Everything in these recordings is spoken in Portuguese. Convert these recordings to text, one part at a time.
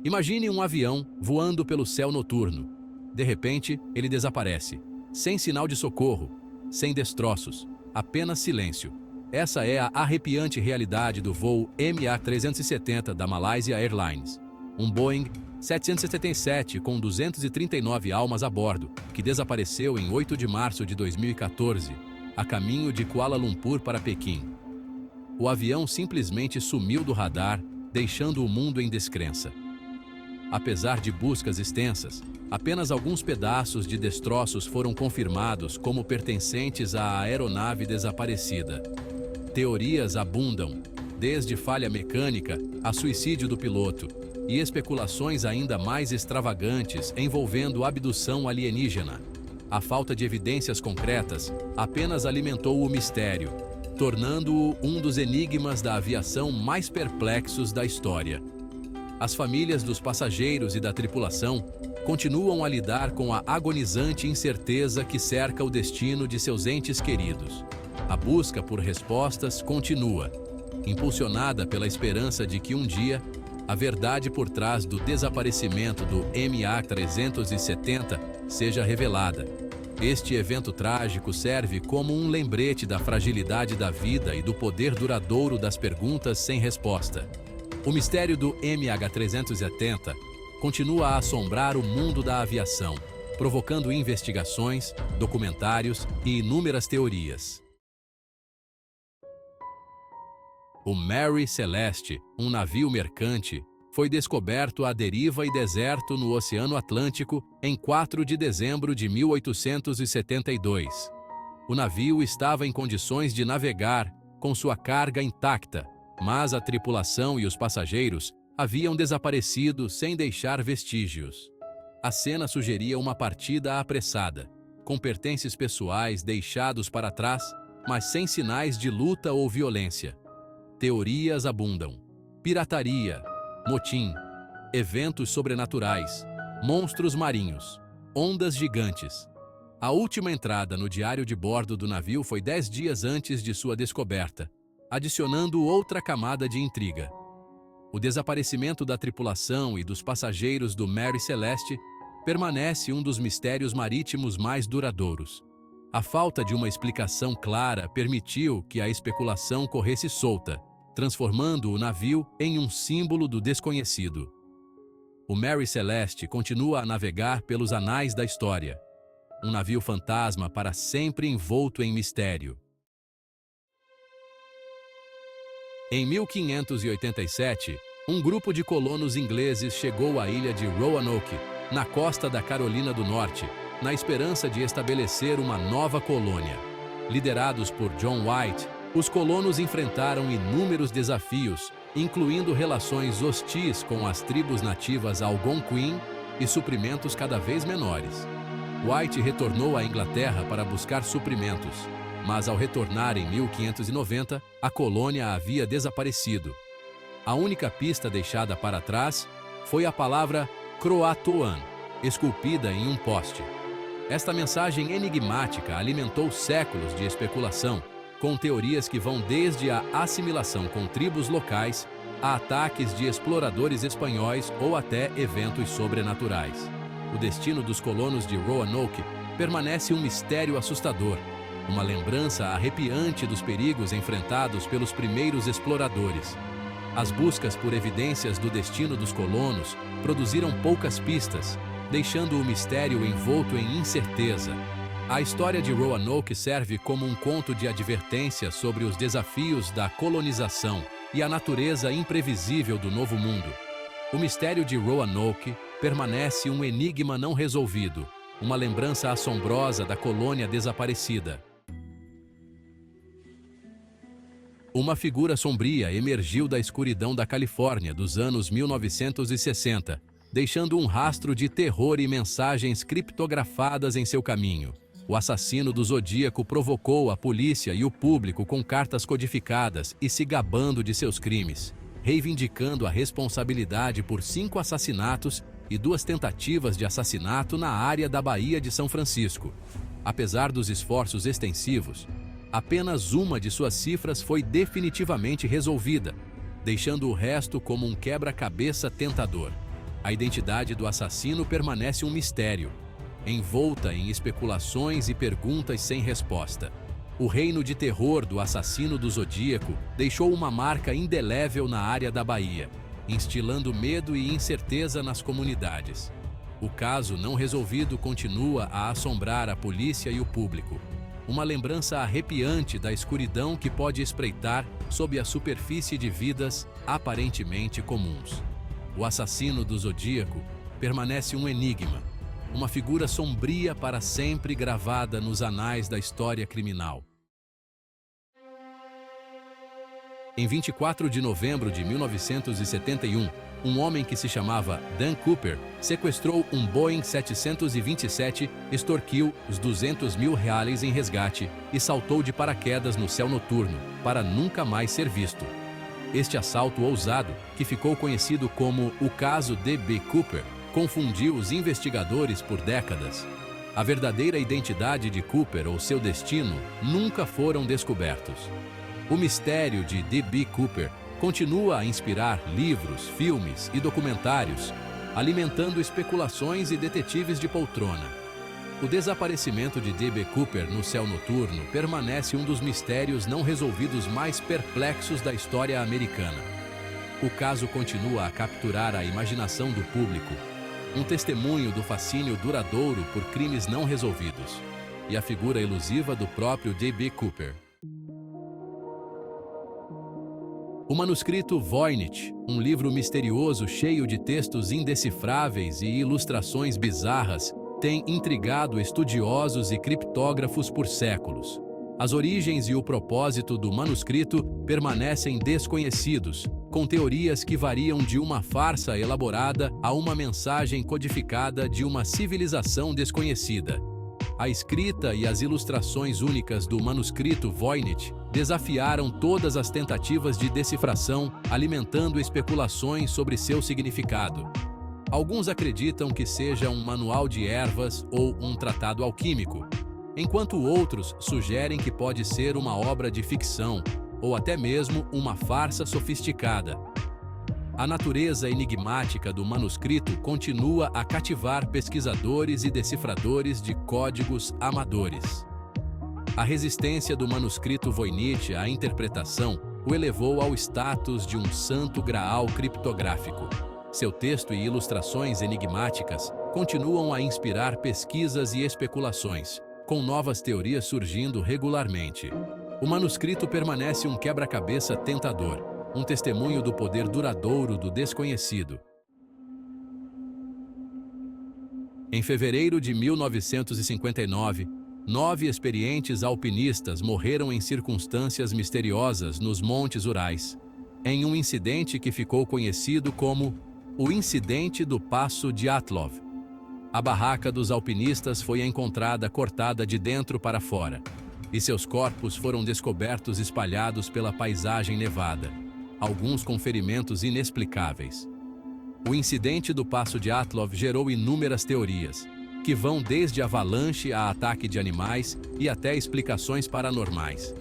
Imagine um avião voando pelo céu noturno. De repente, ele desaparece, sem sinal de socorro, sem destroços, apenas silêncio. Essa é a arrepiante realidade do voo MH370 da Malaysia Airlines, um Boeing 777 com 239 almas a bordo, que desapareceu em 8 de março de 2014, a caminho de Kuala Lumpur para Pequim. O avião simplesmente sumiu do radar, deixando o mundo em descrença. Apesar de buscas extensas, apenas alguns pedaços de destroços foram confirmados como pertencentes à aeronave desaparecida. Teorias abundam, desde falha mecânica a suicídio do piloto, e especulações ainda mais extravagantes envolvendo abdução alienígena. A falta de evidências concretas apenas alimentou o mistério, tornando-o um dos enigmas da aviação mais perplexos da história. As famílias dos passageiros e da tripulação continuam a lidar com a agonizante incerteza que cerca o destino de seus entes queridos. A busca por respostas continua, impulsionada pela esperança de que um dia a verdade por trás do desaparecimento do MH370 seja revelada. Este evento trágico serve como um lembrete da fragilidade da vida e do poder duradouro das perguntas sem resposta. O mistério do MH370 continua a assombrar o mundo da aviação, provocando investigações, documentários e inúmeras teorias. O Mary Celeste, um navio mercante, foi descoberto à deriva e deserto no Oceano Atlântico em 4 de dezembro de 1872. O navio estava em condições de navegar, com sua carga intacta, mas a tripulação e os passageiros haviam desaparecido sem deixar vestígios. A cena sugeria uma partida apressada, com pertences pessoais deixados para trás, mas sem sinais de luta ou violência. Teorias abundam: pirataria, motim, eventos sobrenaturais, monstros marinhos, ondas gigantes. A última entrada no diário de bordo do navio foi 10 dias antes de sua descoberta, adicionando outra camada de intriga. O desaparecimento da tripulação e dos passageiros do Mary Celeste permanece um dos mistérios marítimos mais duradouros. A falta de uma explicação clara permitiu que a especulação corresse solta, transformando o navio em um símbolo do desconhecido. O Mary Celeste continua a navegar pelos anais da história, um navio fantasma para sempre envolto em mistério. Em 1587, um grupo de colonos ingleses chegou à ilha de Roanoke, na costa da Carolina do Norte, na esperança de estabelecer uma nova colônia. Liderados por John White, os colonos enfrentaram inúmeros desafios, incluindo relações hostis com as tribos nativas Algonquin e suprimentos cada vez menores. White retornou à Inglaterra para buscar suprimentos, mas ao retornar em 1590, a colônia havia desaparecido. A única pista deixada para trás foi a palavra Croatoan, esculpida em um poste. Esta mensagem enigmática alimentou séculos de especulação, com teorias que vão desde a assimilação com tribos locais a ataques de exploradores espanhóis ou até eventos sobrenaturais. O destino dos colonos de Roanoke permanece um mistério assustador, uma lembrança arrepiante dos perigos enfrentados pelos primeiros exploradores. As buscas por evidências do destino dos colonos produziram poucas pistas, deixando o mistério envolto em incerteza. A história de Roanoke serve como um conto de advertência sobre os desafios da colonização e a natureza imprevisível do Novo Mundo. O mistério de Roanoke permanece um enigma não resolvido, uma lembrança assombrosa da colônia desaparecida. Uma figura sombria emergiu da escuridão da Califórnia dos anos 1960, deixando um rastro de terror e mensagens criptografadas em seu caminho. O assassino do Zodíaco provocou a polícia e o público com cartas codificadas e se gabando de seus crimes, reivindicando a responsabilidade por 5 assassinatos e 2 tentativas de assassinato na área da Baía de São Francisco. Apesar dos esforços extensivos, apenas uma de suas cifras foi definitivamente resolvida, deixando o resto como um quebra-cabeça tentador. A identidade do assassino permanece um mistério, envolta em especulações e perguntas sem resposta. O reino de terror do assassino do Zodíaco deixou uma marca indelével na área da Bahia, instilando medo e incerteza nas comunidades. O caso não resolvido continua a assombrar a polícia e o público. Uma lembrança arrepiante da escuridão que pode espreitar sob a superfície de vidas aparentemente comuns. O assassino do Zodíaco permanece um enigma, uma figura sombria para sempre gravada nos anais da história criminal. Em 24 de novembro de 1971, um homem que se chamava Dan Cooper sequestrou um Boeing 727, extorquiu os R$200 mil em resgate e saltou de paraquedas no céu noturno, para nunca mais ser visto. Este assalto ousado, que ficou conhecido como o caso D.B. Cooper, confundiu os investigadores por décadas. A verdadeira identidade de Cooper ou seu destino nunca foram descobertos. O mistério de D.B. Cooper continua a inspirar livros, filmes e documentários, alimentando especulações e detetives de poltrona. O desaparecimento de D.B. Cooper no céu noturno permanece um dos mistérios não resolvidos mais perplexos da história americana. O caso continua a capturar a imaginação do público, um testemunho do fascínio duradouro por crimes não resolvidos, e a figura elusiva do próprio D.B. Cooper. O manuscrito Voynich, um livro misterioso cheio de textos indecifráveis e ilustrações bizarras, tem intrigado estudiosos e criptógrafos por séculos. As origens e o propósito do manuscrito permanecem desconhecidos, com teorias que variam de uma farsa elaborada a uma mensagem codificada de uma civilização desconhecida. A escrita e as ilustrações únicas do manuscrito Voynich desafiaram todas as tentativas de decifração, alimentando especulações sobre seu significado. Alguns acreditam que seja um manual de ervas ou um tratado alquímico, enquanto outros sugerem que pode ser uma obra de ficção ou até mesmo uma farsa sofisticada. A natureza enigmática do manuscrito continua a cativar pesquisadores e decifradores de códigos amadores. A resistência do manuscrito Voynich à interpretação o elevou ao status de um santo graal criptográfico. Seu texto e ilustrações enigmáticas continuam a inspirar pesquisas e especulações, com novas teorias surgindo regularmente. O manuscrito permanece um quebra-cabeça tentador, um testemunho do poder duradouro do desconhecido. Em fevereiro de 1959, 9 experientes alpinistas morreram em circunstâncias misteriosas nos Montes Urais, em um incidente que ficou conhecido como o Incidente do Passo Dyatlov. A barraca dos alpinistas foi encontrada cortada de dentro para fora, e seus corpos foram descobertos espalhados pela paisagem nevada, alguns com ferimentos inexplicáveis. O incidente do Passo Dyatlov gerou inúmeras teorias, que vão desde avalanche a ataque de animais e até explicações paranormais.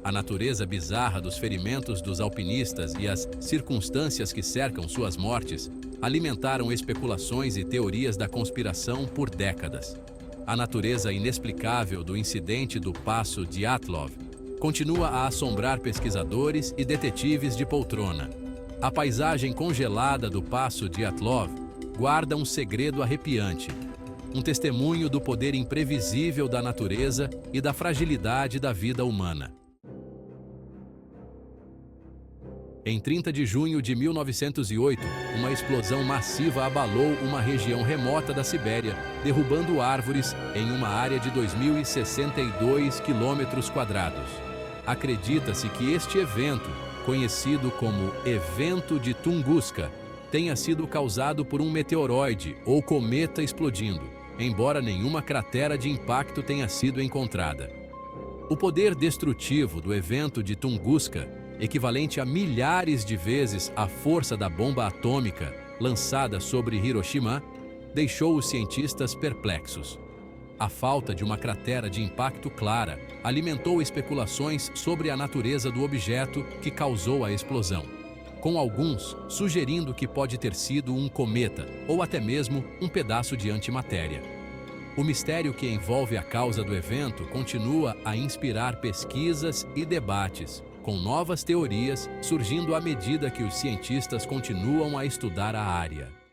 A natureza bizarra dos ferimentos dos alpinistas e as circunstâncias que cercam suas mortes alimentaram especulações e teorias da conspiração por décadas. A natureza inexplicável do incidente do Passo Dyatlov continua a assombrar pesquisadores e detetives de poltrona. A paisagem congelada do Passo Dyatlov guarda um segredo arrepiante, um testemunho do poder imprevisível da natureza e da fragilidade da vida humana. Em 30 de junho de 1908, uma explosão massiva abalou uma região remota da Sibéria, derrubando árvores em uma área de 2.062 km². Acredita-se que este evento, conhecido como Evento de Tunguska, tenha sido causado por um meteoroide ou cometa explodindo, embora nenhuma cratera de impacto tenha sido encontrada. O poder destrutivo do evento de Tunguska, equivalente a milhares de vezes a força da bomba atômica lançada sobre Hiroshima, deixou os cientistas perplexos. A falta de uma cratera de impacto clara alimentou especulações sobre a natureza do objeto que causou a explosão. com alguns sugerindo que pode ter sido um cometa ou até mesmo um pedaço de antimatéria. O mistério que envolve a causa do evento continua a inspirar pesquisas e debates, com novas teorias surgindo à medida que os cientistas continuam a estudar a área.